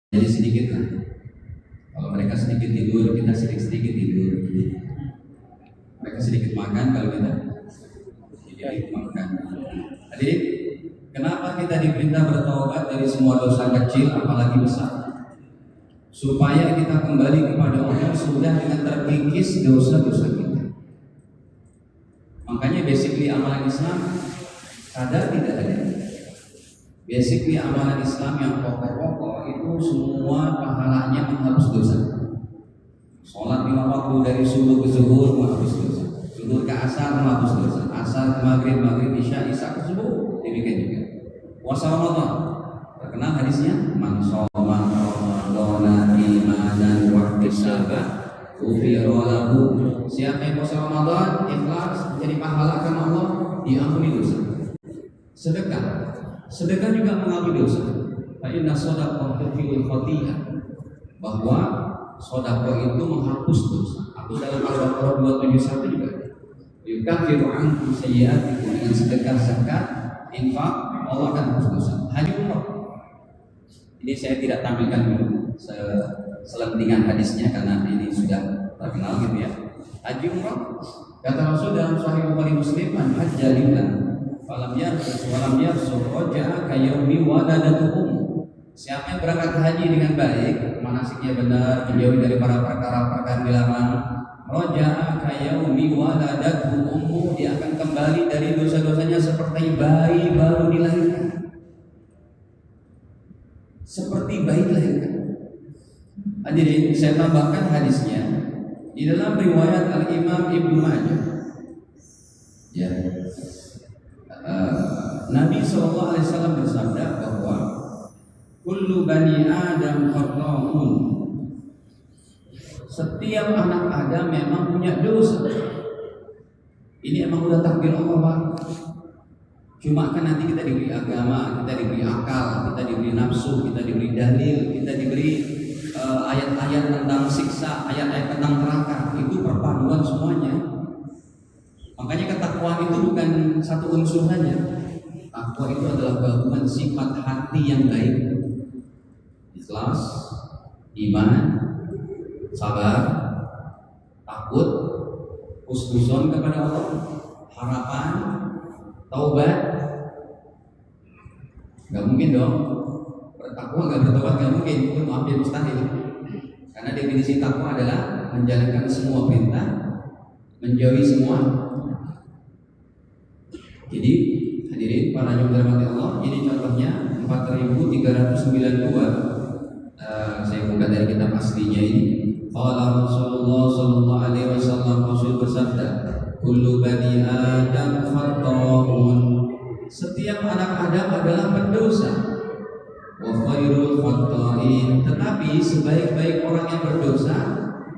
jadi sedikit lah. Kalau mereka sedikit tidur, kita sedikit tidur. Mereka sedikit makan, kalau kita sedikit makan. Jadi kenapa kita diperintah bertaubat dari semua dosa kecil apalagi besar? Supaya kita kembali kepada Allah sudah dengan terkikis dosa-dosa kita. Makanya basically amalan Islam sadar tidak ada. Basically amalan Islam yang pokok-pokok itu semua pahalanya menghapus dosa. Sholat 5 waktu dari subuh ke zuhur menghapus dosa, zuhur ke asar menghapus dosa, asar ke maghrib, maghrib isya, isya ke subuh demikian juga. Puasa Ramadan terkenal hadisnya, man shoma ramadhana imanan wa ihtisaban ghufira lahu. Siapa yang puasa Ramadan ikhlas jadi pahala karena Allah, diampuni dosa. Sedekah juga mengampuni dosa. Fa inna shadaqah tudfi'ul khati'ah, bahwa sedekah itu menghapus dosa. Aku dalam Al-Baqarah 271 juga yukaffiru ankum sayyi'atikum, dengan sedekah zakat infak Allah akan hapus dosa. Haji umrah ini saya tidak tampilkan dulu selentingan hadisnya karena ini sudah terkenal gitu ya. Haji umrah kata Rasul dalam Sahih Bukhari Muslim, man hajja lillah falam yarfus walam yafsuq raja'a kayaumi waladatuhum. Siapa yang berangkat haji dengan baik, manasiknya benar, menjauhi dari para perkara-perkara dilarang, raja'a kayaumi waladatuhum, dia akan kembali dari dosa-dosanya seperti bayi baru dilahirkan. Seperti bayi dilahirkan. Hadirin, saya tambahkan hadisnya di dalam riwayat Al-Imam Ibnu Majah. Ya. Nabi SAW bersabda bahwa kullu bani Adam khata'un, setiap anak Adam memang punya dosa. Ini emang udah takdir Allah, Pak. Cuma kan nanti kita diberi agama, kita diberi akal, kita diberi nafsu, kita diberi dalil, kita diberi ayat-ayat tentang siksa, ayat-ayat tentang neraka. Itu perpaduan semuanya. Makanya ketakwaan itu bukan satu unsur saja. Takwa itu adalah gabungan sifat hati yang baik, ikhlas, iman, sabar, takut, husnuzon kepada Allah, harapan, taubat. Gak mungkin dong bertakwa gak bertobat, gak mungkin, itu hampir mustahil. Karena definisi takwa adalah menjalankan semua perintah, menjauhi semua. Jadi hadirin para yang dirahmati Allah, ini contohnya 4392. Saya buka dari kitab aslinya ini. Qala Rasulullah sallallahu alaihi wasallam, Rasul bersabda, kullu bani Adam khata'un, setiap anak Adam adalah pendosa. Wa khairul khata'in, tetapi sebaik-baik orang yang berdosa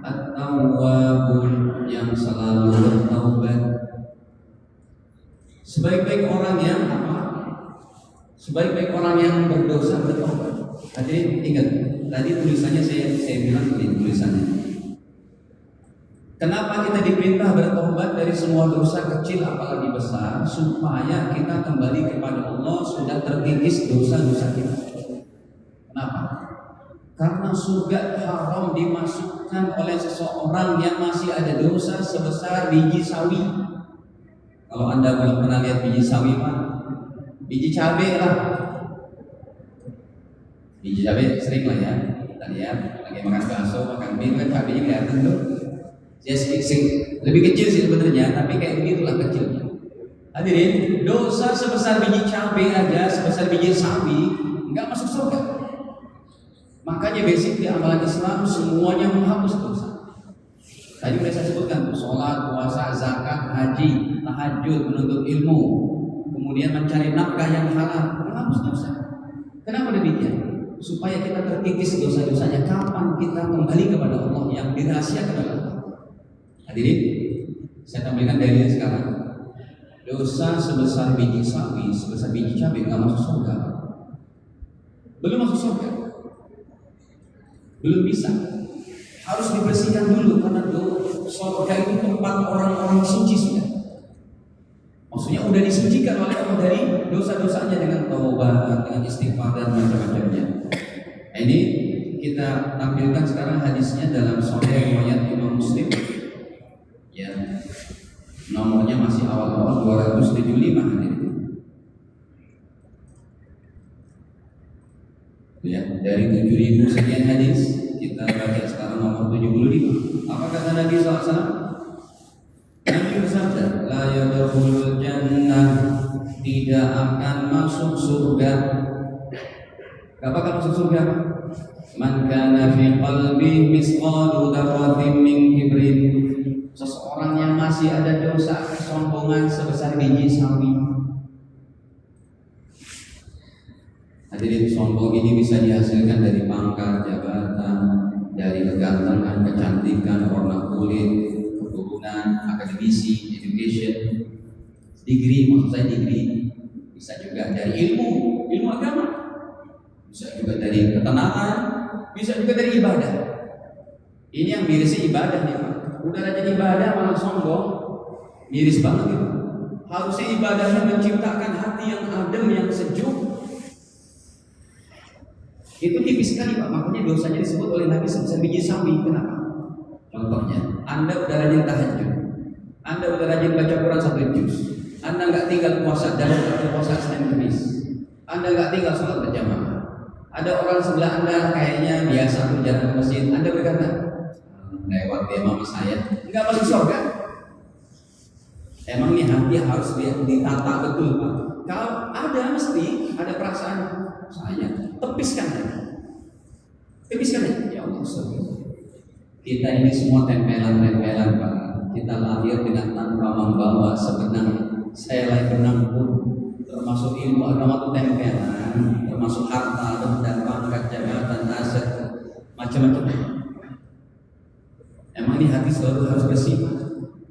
at-tawwabun, yang selalu bertaubat. Sebaik-baik orang yang apa? Sebaik-baik orang yang berdosa bertobat. Hadirin ingat, tadi tulisannya saya bilang ini tulisannya. Kenapa kita diperintah bertobat dari semua dosa kecil apalagi besar? Supaya kita kembali kepada Allah sudah terkikis dosa-dosa kita. Kenapa? Karena surga haram dimasukkan oleh seseorang yang masih ada dosa sebesar biji sawi. Kalau Anda belum pernah lihat biji sawi, Pak, biji cabai lah. Biji cabai sering lah ya, kita lihat lagi makan bakso, makan mie kan cabainya kelihatan tuh. Ya lebih kecil sih sebenarnya, tapi kayak begitulah kecilnya. Hadirin, dosa sebesar biji cabai aja, sebesar biji sawi, nggak masuk surga. Makanya basic di amalan Islam semuanya menghapus dosa. Tadi sudah saya sebutkan, sholat, puasa, zakat, haji, tahajud, menuntut ilmu, kemudian mencari nafkah yang halal, menghapus dosa. Kenapa demikian? Supaya kita terkikis dosa-dosanya. Kapan kita kembali kepada Allah yang dirahasiakan oleh Allah? Hadirin, saya tampilkan dalilnya sekarang. Dosa sebesar biji sawi, sebesar biji cabai nggak masuk surga. Belum masuk surga, belum bisa. Harus dibersihkan dulu karena surga itu tempat orang-orang suci sudah. Maksudnya udah disucikan oleh Allah dari dosa-dosanya dengan taubat, dengan istighfar dan macam-macamnya. Ini kita tampilkan sekarang hadisnya dalam Sahih riwayat Imam Muslim. Ya. Nomornya masih awal-awal 275 hadir. Ya, dari 7.000 sekian hadis kita baca sekarang nomor 75. Apa kata Nabi SAW? Nabi bersabda, la yadkhulul jannah, tidak akan masuk surga. Apakah masuk surga? Man kana fi qalbi misqalu dzarratin min kibrin. Seseorang yang masih ada dosa kesombongan sebesar biji sawi. Hadirin, sombong ini bisa dihasilkan dari pangkat, jabatan, dari kegantengan, kecantikan, warna kulit, keturunan, akademisi, education, degree, maksud saya degree. Bisa juga dari ilmu agama. Bisa juga dari ketenangan, bisa juga dari ibadah. Ini yang mirisnya ibadah nih Pak. Udah rajin ibadah malah sombong, miris banget itu. Harusnya ibadahnya menciptakan hati yang adem, yang sejuk. Itu tipis sekali Pak, makanya dosanya disebut oleh Nabi sebesar biji sawi. Kenapa? Contohnya, Anda udah rajin tahajud, Anda udah rajin baca Quran 1 juz, Anda nggak tinggal puasa dan puasa Senin Kamis, Anda nggak tinggal sholat berjamaah. Ada orang sebelah Anda kayaknya biasa berjalan ke masjid, Anda berkata, lewat dia mama saya, nggak masuk surga. Emang nih hati harus ditata betul Pak. Kalau ada mesti ada perasaan saya, tepiskan aja. Ya Allah, kita ini semua tempelan Pak. Kita lahir dengan tanpa membawa sebenarnya. Saya lahir benang pun, termasuk ilmu agama itu tempelan, termasuk harta dan pangkat, jabatan, aset, macam-macam. Emang ini hati selalu harus bersih.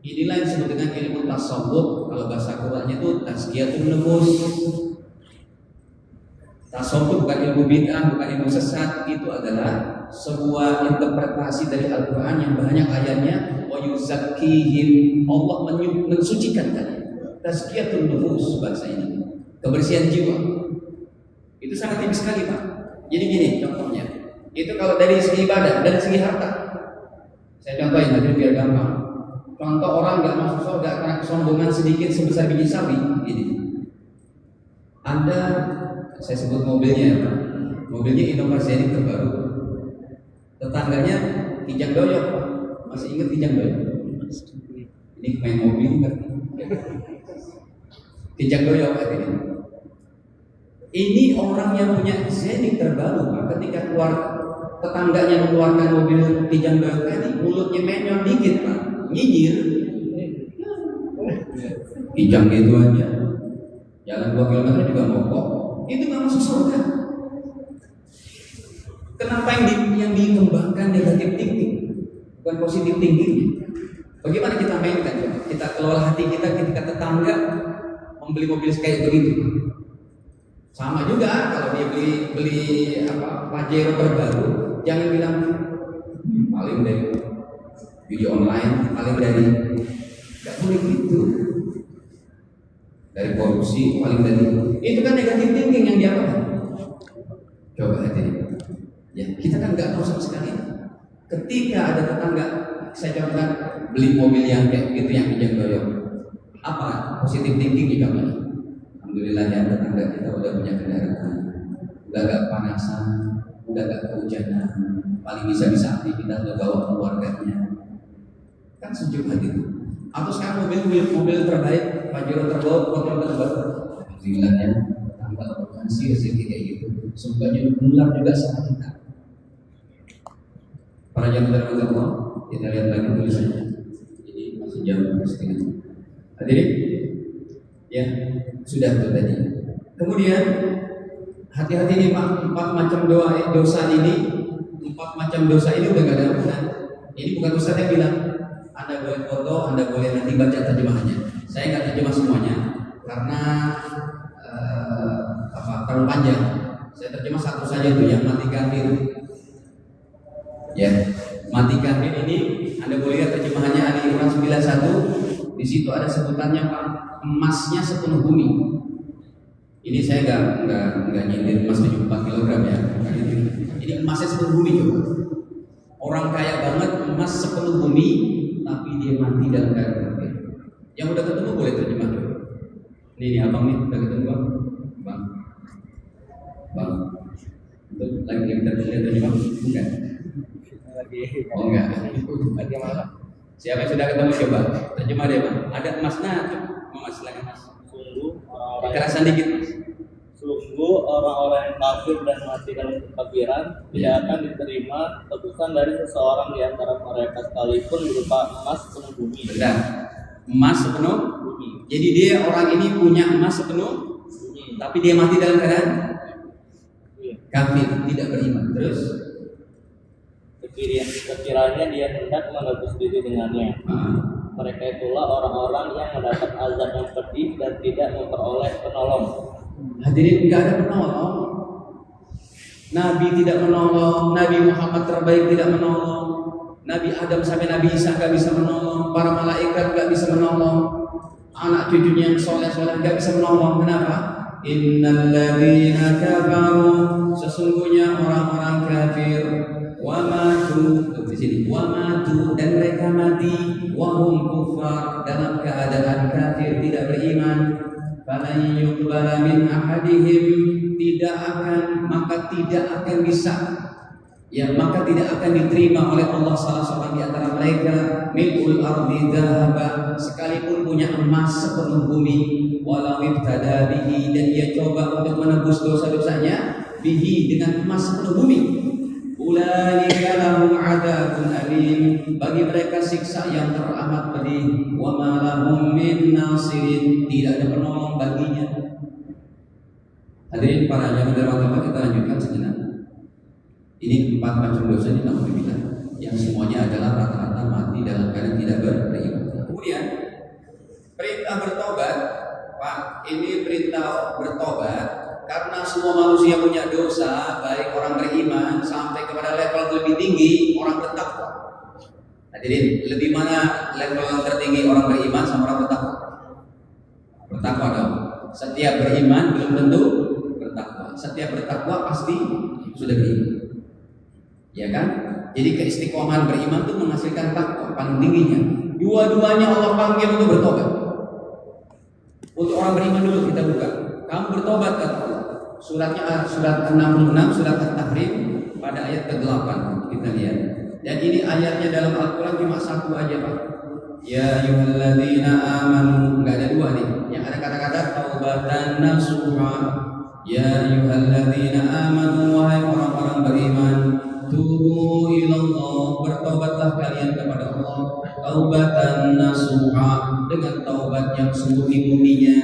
Inilah yang disebut dengan ilmu tasawuf. Kalau bahasa Qurannya itu tazkiyatun nufus. Tasawuf bukan ilmu bid'ah, bukan ilmu sesat. Itu adalah sebuah interpretasi dari Al-Quran yang banyak ayatnya. Wa yuzakkihim, Allah mensucikan kalian. Tazkiyatun nufus bahasa ini, kebersihan jiwa. Itu sangat tipis sekali Pak. Jadi gini contohnya. Itu kalau dari segi ibadah, dari segi harta. Saya contohin aja biar gampang. Contoh orang nggak masuk surga karena kesombongan sedikit sebesar biji sawi. Gini, Anda, saya sebut mobilnya ya Pak. Mobilnya inovasi ini terbaru. Tetangganya Kijang Doyok Pak. Masih ingat Kijang Doyok? Ini main mobil kan? Kijang Doyok Pak ini. Ini orang yang punya Zenith terbaru Pak. Ketika keluar tetangganya mengeluarkan mobil Kijang Doyok tadi, mulutnya menyon dikit Pak. Nyinyir, Kijang gitu aja, jalan 2 km juga mogok, itu nggak masuk surga. Kenapa yang dikembangkan negatif thinking, bukan positif thinking? Bagaimana kita mainkan? Kita kelola hati kita ketika tetangga membeli mobil kayak begitu. Sama juga kalau dia beli Pajero terbaru, jangan bilang paling dari video online, paling dari, nggak boleh gitu. Dari korupsi, paling dari itu kan negatif thinking yang diapakan. Coba hati, ya kita kan nggak tahu sama sekali. Ketika ada tetangga, saya contohkan beli mobil yang kayak gitu yang Kijang Doyok, apa positif thinking juga Pak? Alhamdulillah ya tetangga kita udah punya kendaraan, udah gak panasan, udah gak kehujanan, paling bisa aktivitas udah bawa keluarganya. Kan sejuk hati itu. Atau sekarang mobil terbaik, Pajero terbaik, motor terbaik. Alhamdulillahnya tanggal organisasi rezeki kayak gitu. Semoga menular juga sama kita. Para jamaah Allah, kita lihat lagi tulisannya. Jadi masih jam setengah. Hadirin, ya sudah itu tadi. Kemudian hati-hati nih Pak, 4 macam dosa ini udah gak ada ampunan. Ini bukan Ustaz yang bilang. Anda boleh foto, Anda boleh nanti baca terjemahannya. Saya nggak terjemah semuanya karena terlalu panjang. Saya terjemah satu saja tuh yang mati kafir. Ya, mati kafir ini Anda boleh lihat terjemahannya Ali Imran 91. Di situ ada sebutannya Pak, emasnya sepenuh bumi. Ini saya nggak nyindir emas 74 kilogram ya. Ini emasnya sepenuh bumi coba. Orang kaya banget emas sepenuh bumi, tapi dia mati dalam keadaan kafir. Yang udah ketemu boleh terjemah coba. Ini abang nih udah ketemu bang. Itu lagi yang terjemah bukan? Oh enggak. Lagi malah. Siapa yang sudah ketemu coba terjemah deh bang. Ada emasnya, mas silakan mas. Sungguh orang-orang kekerasan dikit mas. Sungguh orang-orang yang kafir dan mati dalam kekafiran tidak akan diterima tebusan dari seseorang di antara mereka sekalipun berupa emas sepenuh bumi. Benar. Emas sepenuh Bumi. Jadi dia orang ini punya emas sepenuh Bumi. tapi dia mati dalam keadaan Iya. kafir, tidak beriman. Terus Sekiranya dia hendak menebus diri dengannya. Mereka itulah orang-orang yang mendapat azab yang pedih dan tidak memperoleh penolong. hadirin, tidak ada penolong. Nabi tidak menolong, Nabi Muhammad terbaik tidak menolong, Nabi Adam sampai Nabi Isa gak bisa menolong, para malaikat gak bisa menolong, anak cucunya yang soleh-soleh gak bisa menolong. Kenapa? Innal ladzina kafaru, sesungguhnya orang-orang kafir, wa matu, di sini wa matu, dan mereka mati, wa hum kufar, dalam keadaan kafir, tidak beriman. Falan yuqbala min ahadihim, maka tidak akan bisa, ya maka tidak akan diterima oleh Allah salah seorang di antara mereka mil'ul ardi dhahaba, sekalipun punya emas sepenuh bumi, walau ibtada bihi, dan dia coba untuk menebus dosa-dosanya bihi, dengan emas sepenuh bumi. Ulaika lahum adzabun alim, bagi mereka siksa yang teramat pedih. Wa ma lahum min nasirin, tidak ada penolong baginya. Hadirin para jamaah, kita lanjutkan sejenak. Ini 4 macam dosa ini naudzubillah, yang semuanya adalah rata-rata mati dalam keadaan tidak beriman. Kemudian perintah bertobat, Pak, ini perintah bertobat karena semua manusia punya dosa, baik orang beriman sampai kepada level lebih tinggi orang bertakwa. Hadirin, lebih mana level tertinggi orang beriman sama orang bertakwa? Bertakwa dong. Setiap beriman belum tentu bertakwa. Setiap bertakwa pasti sudah beriman. Ya kan? Jadi keistiqomahan beriman itu menghasilkan takwa paling tingginya. Dua-duanya Allah panggil untuk bertobat. Untuk orang beriman dulu kita buka. Kamu bertobat kata Allah. Suratnya surat 66, surat At-Tahrim pada ayat ke-8 kita lihat. Dan ini ayatnya dalam Al-Quran cuma satu aja Pak. Ya ayyuhalladzina amanu, enggak ada dua nih. Yang ada kata-kata taubatan nasuha. Ya ayyuhalladzina amanu, wahai orang-orang beriman, tubu ilallah, bertobatlah kalian kepada Allah, taubatan nasuha, dengan taubat yang sembunyi-sembunyinya.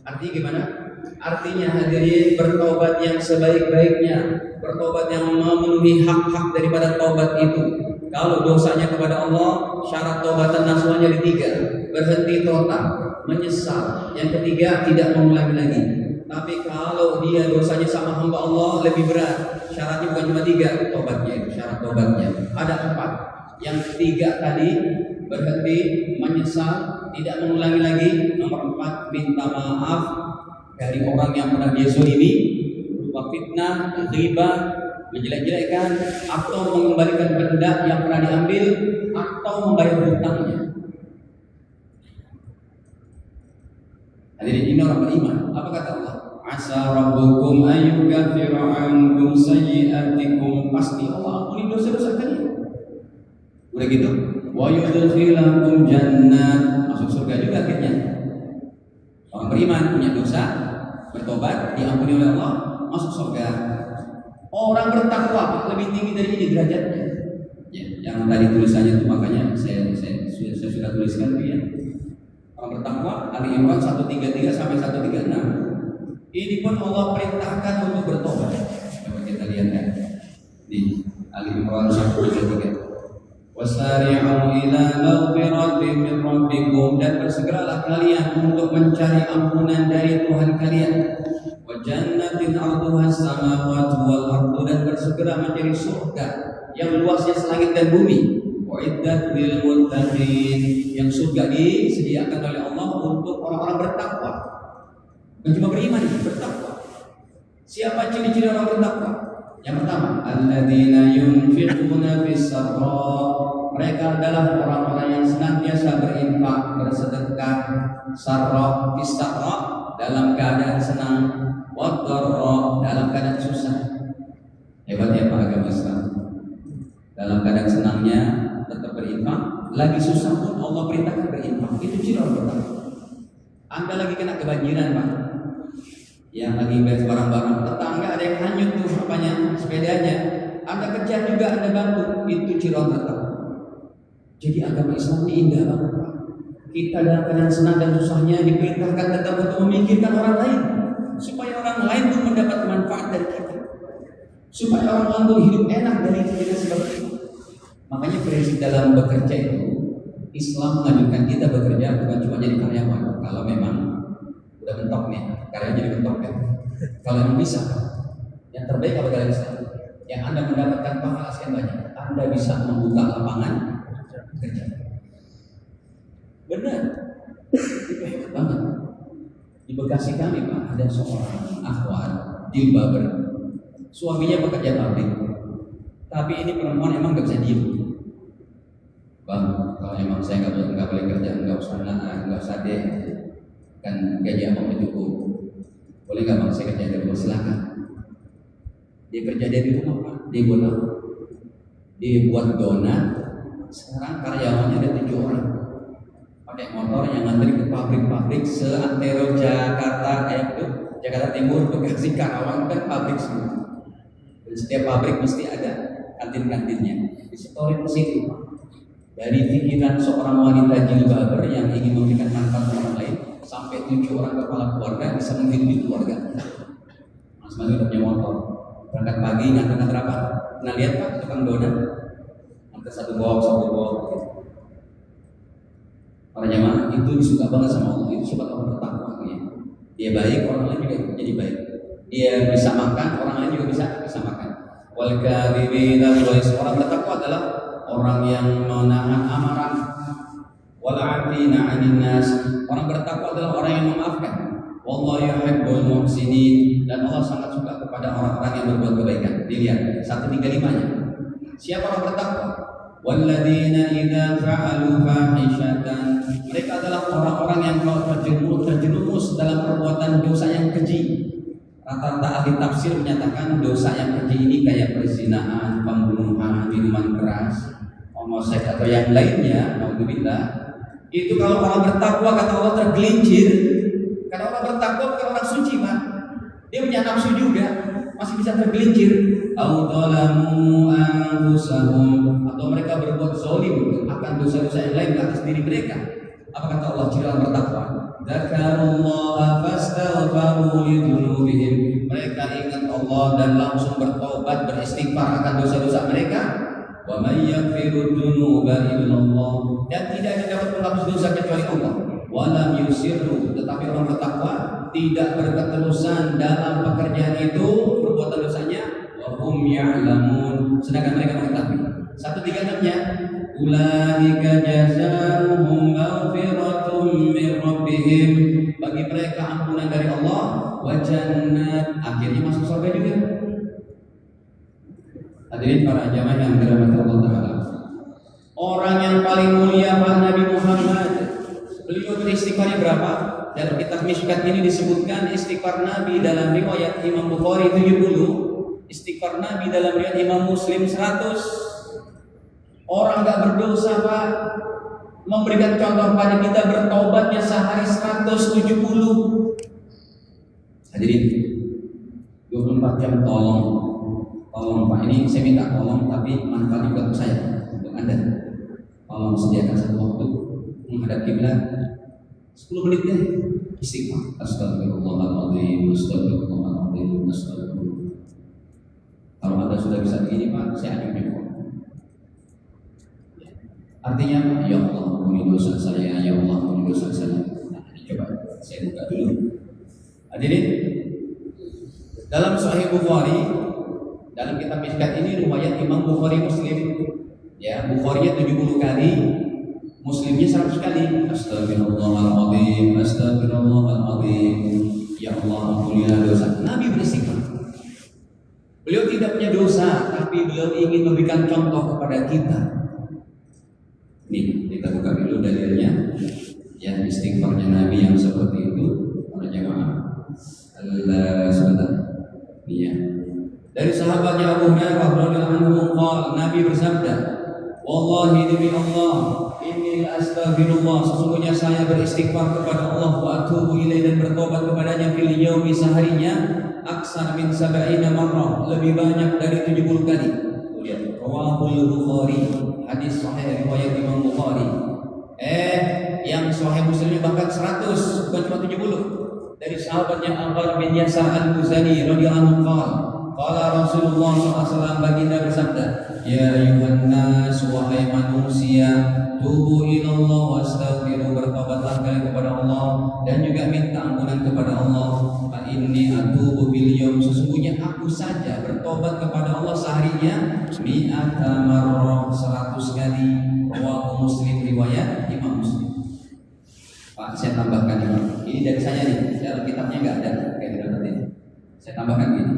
Artinya gimana? Artinya hadirin, bertobat yang sebaik-baiknya, bertobat yang memenuhi hak-hak daripada taubat itu. Kalau dosanya kepada Allah, syarat taubatan nasuhnya ada 3. Berhenti total, menyesal. Yang ketiga, tidak mengulangi lagi. Tapi kalau dia dosanya sama hamba Allah, lebih berat. Syaratnya bukan cuma 3 tobatnya itu, syarat tobatnya ada 4. Yang 3 tadi, berhenti, menyesal, tidak mengulangi lagi. Nomor 4, minta maaf dari orang yang pernah dia zalimi, berupa fitnah, ghibah, menjelek-jelekkan, atau mengembalikan benda yang pernah diambil, atau membayar hutangnya. Hadirin, ini orang beriman. Apa kata Allah? Asa rabbukum ayyukaffira ankum sayyi'atikum, pasti Allah ampuni dosa-dosa kalian. Udah gitu, wa yudkhilakum jannat, masuk surga juga akhirnya. Orang beriman punya dosa, bertobat, diampuni oleh Allah, masuk surga. Orang bertakwa lebih tinggi dari ini derajatnya. Ya, yang tadi tulisannya itu makanya saya sudah tuliskan ya. Orang bertakwa Ali Imran 133 sampai 136. Ini pun Allah perintahkan untuk bertobat. Coba kita lihat ya. Di Ali Imran 133. Wasari'u ila maghfiratin min rabbikum, dan bersegeralah kalian untuk mencari ampunan dari Tuhan kalian. Wa jannatin 'arduha as-samawati wal ardu, dan bersegera mencari surga yang luasnya selangit dan bumi. Wa'iddat lil muttaqin, yang surga disediakan oleh Allah untuk orang-orang bertakwa. Cuma beriman, bertakwa. Siapa ciri-ciri orang bertakwa? Yang pertama, alladzina yunfiquna fis sarra. Mereka adalah orang-orang yang senantiasa berinfak, bersedekah, sarra, fis sarra, dalam keadaan senang, wa dharra, dalam keadaan susah. Hebatnya Pak agama Islam. Dalam keadaan senangnya tetap berinfak, lagi susah pun Allah perintahkan berinfak. Itu ciri orang bertakwa. Anda lagi kena kebanjiran, Pak, yang lagi beres barang-barang, tetangga ada yang hanyut tuh apanya, sepedanya, Anda kerja juga, Anda bantu, itu ciri orang bertakwa. Jadi agama Islam ini indah banget, Pak. Kita dalam keadaan senang dan susahnya diperintahkan tetap untuk memikirkan orang lain, supaya orang lain pun mendapat manfaat dari kita, supaya orang lain pun hidup enak dari kita seperti itu. Makanya prinsip dalam bekerja itu, Islam mengajukan kita bekerja bukan cuma jadi karyawan. Kalau memang udah mentok nih, karyawan jadi mentok ya. Kalau memang bisa, yang terbaik apa dalam Islam? Yang Anda mendapatkan pahala sekian banyak, Anda bisa membuka lapangan kerja. Benar, itu hebat banget. Di Bekasi kami, Pak, ada seorang akhwat jilbaber, suaminya bekerja pabrik, tapi ini perempuan emang nggak bisa diem. Bang, kalau emang saya nggak boleh kerja, nggak usah deh, kan gaji abang cukup. Boleh nggak bang saya kerja dari rumah? Silakan. Dia kerja dari rumah, Pak. Dia buat donat. Sekarang karyawannya ada 7 orang. Pakai motor yang ngantri ke pabrik-pabrik seantero Jakarta, Jakarta Timur, Bekasi, Karawang, kan pabrik semua. Dan setiap pabrik mesti ada kantin-kantinnya. Disetorin ke situ, Pak. Dari pikiran seorang wanita jilbaber yang ingin memberikan manfaat orang lain, sampai 7 orang kepala keluarga bisa menghidupi keluarga. Mas-mas punya motor, berangkat pagi ngantar apa? Pernah lihat Pak tukang donat? Ngantar satu box. Para jamaah itu disuka banget sama Allah. Itu sifat orang bertakwa. Dia baik, orang lain juga jadi baik. Dia bisa makan, orang lain juga bisa makan. Wal kadhibina orang bertakwa adalah orang yang menahan amarah, wal 'afina 'anil nas. Orang bertakwa adalah orang yang memaafkan. Wallahu yuhibbul muhsinin, dan Allah sangat suka kepada orang-orang yang berbuat kebaikan. Dilihat 135-nya. Siapa orang bertakwa? Walladzina idza fa'alu fahishatan. Mereka adalah orang-orang yang kalau terjerumus dalam perbuatan dosa yang keji. Rata-rata ahli tafsir menyatakan dosa yang keji ini kayak perzinahan, pembunuhan, minuman keras, homoseks atau yang lainnya, naudzubillah. Itu kalau orang bertakwa kata Allah tergelincir. Karena orang bertakwa bukan orang suci, Pak. Dia punya nafsu juga, masih bisa tergelincir. Au dzalamu anfusahum, atau mereka berbuat zalim akan dosa-dosa yang lain ke atas diri mereka. Apa kata Allah ciri orang bertakwa? Dzakarullaha fastaghfaru lidzunubihim. Mereka ingat Allah dan langsung bertobat, beristighfar akan dosa-dosa mereka. Wa may yaghfiru dzunuba illallah, dan tidak ada dapat menghapus dosa kecuali Allah. Wa lam yusirru, tetapi orang bertakwa tidak berketerusan dalam pekerjaan itu, perbuatan dosanya, wa hum ya'lamun, sedangkan mereka mengetahui. 136-nya, ulaika jazaohum maghfiratun min rabbihim, bagi mereka ampunan dari Allah, wa jannat, akhirnya masuk surga juga. Hadirin para jamaah yang dirahmati Allah Ta'ala, orang yang paling mulia Pak Nabi Muhammad, beliau beristighfarnya berapa? Dalam kitab Mishkat ini disebutkan istighfar Nabi dalam riwayat Imam Bukhari 70, istighfar Nabi dalam riwayat Imam Muslim 100. Orang gak berdosa, Pak, memberikan contoh pada kita bertobatnya sehari 170. Hadirin, 24 jam tolong Pak, ini saya minta tolong, tapi manfaat juga untuk saya, untuk Anda. Tolong sediakan satu waktu menghadap kiblat 10 menit deh istighfar. Astagfirullahaladzim, astagfirullahaladzim, astagfirullah. Kalau Anda sudah bisa begini, Pak, saya anjurkan. Artinya, ya Allah ampuni dosa saya, ya Allah ampuni dosa saya. Nah, ini coba saya buka dulu. Hadirin, dalam Sahih Bukhari, dalam kitab Mishkat ini riwayat Imam Bukhari Muslim, ya, Bukharinya 70 kali, Muslimnya 100 kali. Astagfirullahaladzim, astagfirullahaladzim. Ya Allah, ampunilah dosa. Nabi beristighfar. Beliau tidak punya dosa, tapi beliau ingin memberikan contoh kepada kita. Nih, kita buka dulu dalilnya. Yang istighfarnya Nabi yang seperti itu, para jamaah. Sebentar. Nih ya. Dari sahabatnya Abu Hurairah radhiyallahu anhu qala, Nabi bersabda, "Wallahi demi Allah, inni astaghfirullah, sesungguhnya saya beristighfar kepada Allah wa atubu ilaih dan bertobat kepadanya fil yaumi seharinya aksar min sab'ina marrah, lebih banyak dari 70 kali." Lihat, rawahul Bukhari, hadis sahih riwayat Imam Bukhari. Yang sahih Muslim bahkan 100, bukan cuma 70. Dari sahabatnya Ammar bin Yasar Al-Muzani radhiyallahu anhu qala Rasulullah SAW, baginda bersabda, "Ya ayuhan nas, wahai manusia, tubu ilallah wastaghfiru, bertobatlah kalian kepada Allah dan juga minta ampunan kepada Allah. Fa inni atubu bil yaum, sesungguhnya aku saja bertobat kepada Allah seharinya mi'ata marrah, 100 kali." Rawahu Muslim, riwayat Imam Muslim. Pak, saya tambahkan ini dari saya nih, dalam kitabnya nggak ada kayak dapat ini. Saya tambahkan gini.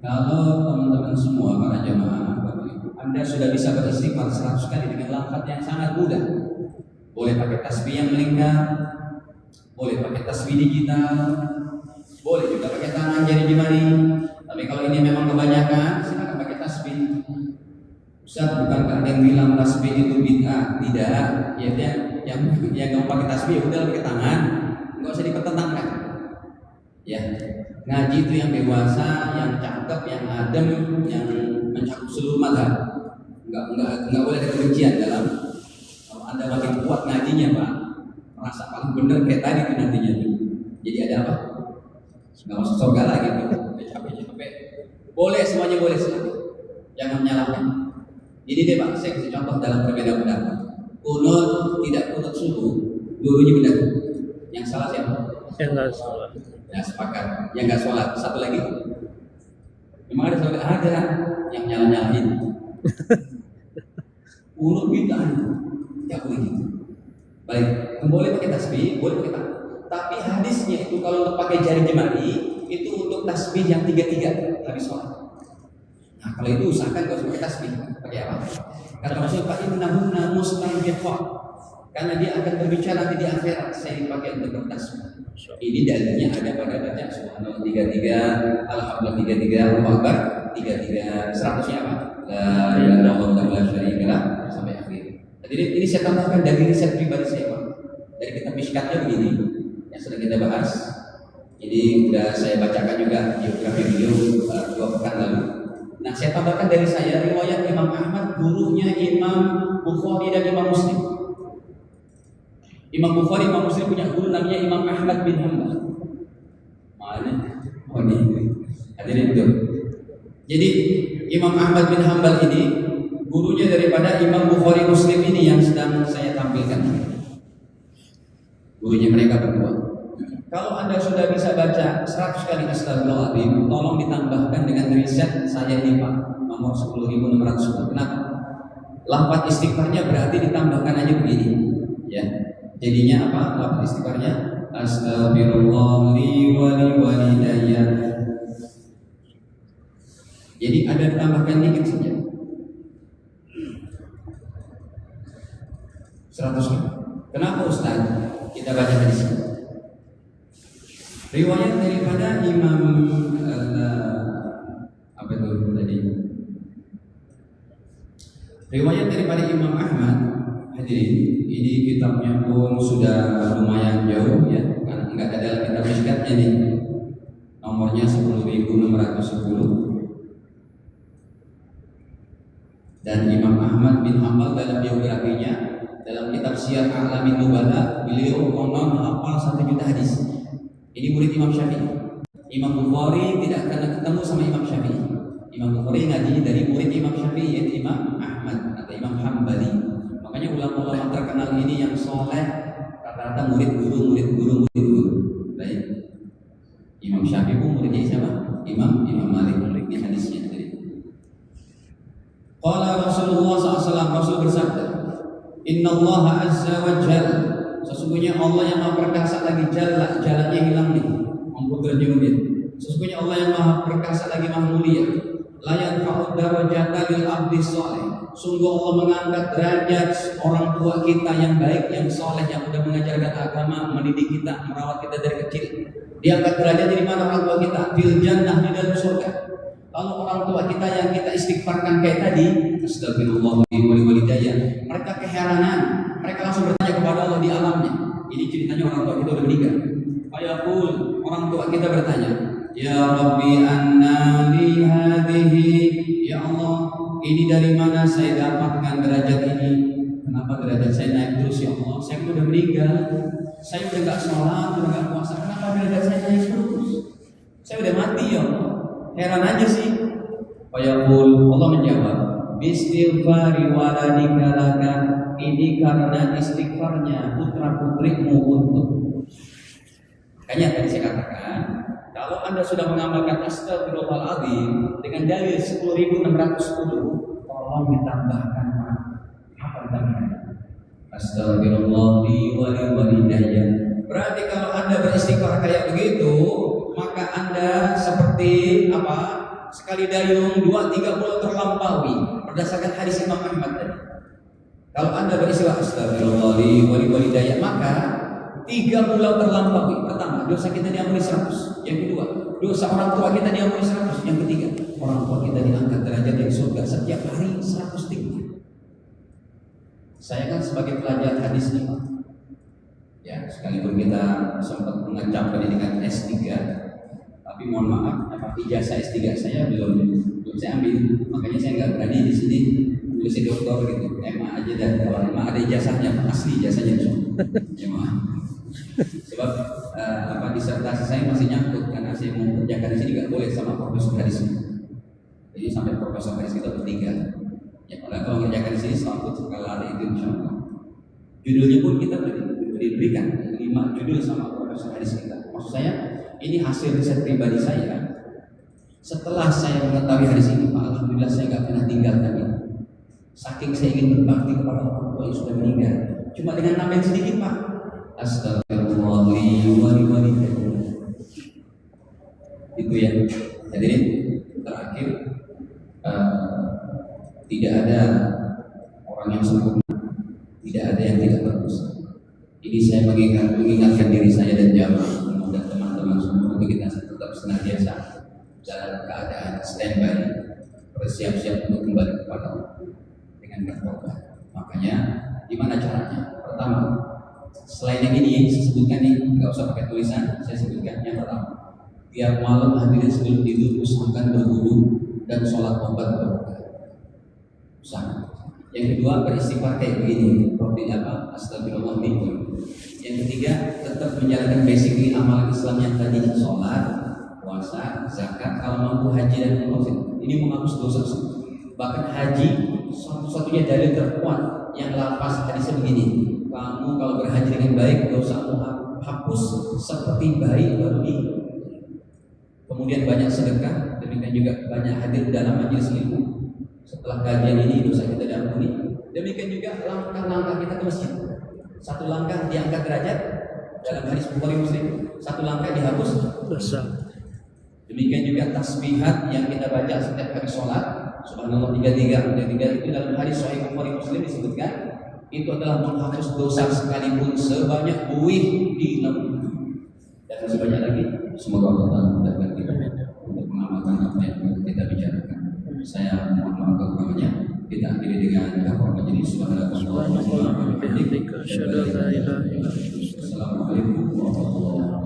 Kalau teman-teman semua para jamaah Bapak Ibu, Anda sudah bisa beristighfar 100 kali dengan lafaz yang sangat mudah. Boleh pakai tasbih yang melingkar, boleh pakai tasbih digital, boleh juga pakai tangan jari jemari. Tapi kalau ini memang kebanyakan, silakan pakai tasbih. Ustaz, bukankah ada yang bilang tasbih itu bid'ah? Tidak. Ya, yang nggak pakai tasbih udah pakai tangan, nggak usah dipertentangkan. Ya. Ngaji itu yang dewasa, yang cakep, yang adem, yang mencakup seluruh mazhab. Enggak boleh ada kebencian dalam. Kalau Anda makin kuat ngajinya, Pak, merasa paling benar kayak tadi itu nantinya. Jadi ada apa? Enggak masuk surga lagi gitu. Capek-capek. Boleh, semuanya boleh sekali. Jangan menyalahkan. Jadi deh Pak, saya kasih contoh dalam perbedaan pendapat. Kunut tidak kunut subuh, dulunya benar. Yang salah siapa? Yang nggak salah. Ya, sepakat. Yang nggak sholat, satu lagi. Memang ada sholat, ada yang nyala-nyalain. Urut bid'ah, tidak boleh gitu. Baik, boleh pakai tasbih, boleh pakai tangan. Tapi hadisnya itu kalau untuk pakai jari jemari itu untuk tasbih yang 3-3 habis sholat. Nah, kalau itu usahakan kalau pakai tasbih, pakai apa? Kata Rasul, "Fa innahunna mustaghfar." Karena dia akan berbicara nanti di akhirat, saya dipakai untuk bertasbih. Ini dalilnya ada pada baca subhanallah 33, alhamdulillah 33, Allahu akbar 33, 100-nya apa? La ilaha illallah wa la syarika lah sampai akhir. Jadi ini saya tambahkan dari riset pribadi saya, Pak. Dari kitab Mishkatnya begini yang sedang kita bahas. Jadi sudah saya bacakan juga biografi beliau 2 pekan lalu. Nah, saya tambahkan dari saya riwayat Imam Ahmad, gurunya Imam Bukhari dan Imam Muslim. Imam Bukhari, Imam Muslim punya guru namanya Imam Ahmad bin Hanbal. Mana? Oh ini. Hadirin itu. Jadi Imam Ahmad bin Hanbal ini gurunya daripada Imam Bukhari Muslim ini yang sedang saya tampilkan. Gurunya mereka berdua. Kalau Anda sudah bisa baca 100 kali Astagfirullahaladzim, tolong ditambahkan dengan riset saya ini Pak, nomor 10.610. Kenapa? Lafaz istighfarnya berarti ditambahkan aja begini, ya. Jadinya apa? Lafaz istighfarnya Astagfirullah li wa li walidayya. Jadi ada ditambahkan dikit saja. 100 kali. Kenapa Ustaz? Kita baca hadis ini. Riwayat daripada Imam apa itu tadi? Riwayat daripada Imam Ahmad. Hadirin, ini kitabnya pun sudah lumayan jauh ya, karena enggak ada dalam kitab Mishkatnya nih. Nomornya 10.610. Dan Imam Ahmad bin Hanbal dalam biografinya, dalam kitab Syiar A'lamin Nubala, beliau konon hafal 1 juta hadis. Ini murid Imam Syafi'i. Imam Bukhari tidak akan ketemu sama Imam Syafi'i. Imam Bukhari ngajinya dari murid Imam Syafi'i, yaitu Imam Ahmad atau Imam Hambali. Makanya ulama-ulama terkenal ini yang soleh rata-rata murid guru. Baik. Imam Syafi'i pun muridnya siapa? Imam Malik. Ini hadisnya tadi. Qala Rasulullah SAW, Rasul bersabda, Inna Allah Azza wa Jalla, sesungguhnya Allah yang Maha Perkasa lagi jalannya hilang nih, Mughrajumin. Sesungguhnya Allah yang Maha Perkasa lagi Maha Mulia. La yanfa'u darajata lil abdi sholih. Sungguh Allah mengangkat derajat orang tua kita yang baik, yang soleh, yang sudah mengajarkan agama, mendidik kita, merawat kita dari kecil. Diangkat derajat dari mana orang tua kita? Fil jannah, di dalam surga. Lalu orang tua kita yang kita istighfarkan kayak tadi, astagfirullah wa walidayya, mereka keheranan, mereka langsung bertanya kepada Allah di alamnya. Ini ceritanya orang tua kita udah meninggal. Fayaqul, orang tua kita bertanya, ya Rabbi anna li hadhihi, ya Allah, ini dari mana saya dapatkan derajat ini? Kenapa derajat saya naik terus ya Allah? Saya udah meninggal, saya udah gak sholat, udah gak puasa, kenapa derajat saya naik terus? Saya udah mati ya Allah. Heran aja sih. Fayaqul, Allah menjawab, bistighfari waladika laka, ini karena istighfarnya putra putrimu untuk. Makanya tadi saya katakan, kalau Anda sudah mengamalkan astagfirullahaladzim dengan dalil 10.610, tolong ditambahkan apa ditambahkan? Astagfirullah wa walidayya. Berarti kalau Anda beristighfar kayak begitu, maka Anda seperti apa? Sekali dayung 2-3 bulan terlampaui berdasarkan hadis Imam Ahmad tadi. Kalau Anda beristighfar astagfirullah wa walidayya, maka 3 bulan terlampaui. Pertama, dosa kita diampuni 100. Yang kedua, dosa orang tua kita diampuni 100. Yang ketiga, orang tua kita diangkat derajat di surga setiap hari 100 tinggi. Saya kan sebagai pelajar hadis ini, ya, sekalipun kita sempat mengencam pendidikan S3, tapi mohon maaf, ijazah S3 saya belum saya ambil, makanya saya nggak berani di sini nulis doktor gitu, MA aja dan kalau MA ada ijazahnya, asli ijazahnya ya maaf. Sebab disertasi saya masih nyangkut karena saya mau kerjakan di sini nggak boleh sama profesor hadis ini. Jadi sampai profesor hadis kita bertiga. Ya kalau mengerjakan di sini selalu kalau ada itu insya Allah. Judulnya pun kita diberikan 5 judul sama profesor hadis kita. Maksud saya ini hasil riset pribadi saya. Setelah saya mengetahui hadis ini, Pak, alhamdulillah saya nggak pernah tinggalkan ini. Saking saya ingin berbakti kepada orang tua yang sudah meninggal. Cuma dengan nambahin sedikit, Pak. Astagfirullah wa walidayya. Itu ya. Jadi terakhir, tidak ada orang yang sempurna, tidak ada yang tidak bagus. Ini saya mengingatkan diri saya dan jamaah dan teman-teman semua untuk kita tetap senantiasa dalam keadaan standby, bersiap-siap untuk kembali kepada Allah dengan bertobat. Makanya, gimana caranya? Pertama, selain yang ini saya sebutkan nih, nggak usah pakai tulisan, saya sebutkan yang pertama. Tiap malam hadirin sebelum tidur usahakan berwudu dan sholat tobat berkah. Usahakan. Yang kedua, beristighfar kayak begini, seperti apa? Astagfirullahaladzim. Yang ketiga, tetap menjalankan basically amalan Islam yang tadi, sholat, puasa, zakat, kalau mampu haji dan umroh. Ini menghapus dosa. Bahkan haji satu-satunya dalil terkuat yang lafaz hadisnya begini. Kamu kalau berhaji dengan baik, dosamu hapus seperti bayi baru di. Kemudian banyak sedekah, demikian juga banyak hadir dalam majelis ilmu. Setelah kajian ini dosa kita diampuni. Demikian juga langkah-langkah kita ke masjid. Satu langkah diangkat derajat dalam hadis Bukhari Muslim, satu langkah dihapus dosa. Demikian juga tasbihat yang kita baca setiap hari sholat, subhanallah 33 itu dalam hadis Sahih Bukhari Muslim disebutkan itu adalah menghapus dosa sekalipun sebanyak buih di lautan. Dan masih banyak lagi. Semoga Allah mudahkan kita untuk mengamalkan apa yang kita bicarakan. Saya mohon maaf kekurangannya. Kita akhiri dengan doa majelis. Subhanallah. Assalamualaikum warahmatullahi wabarakatuh.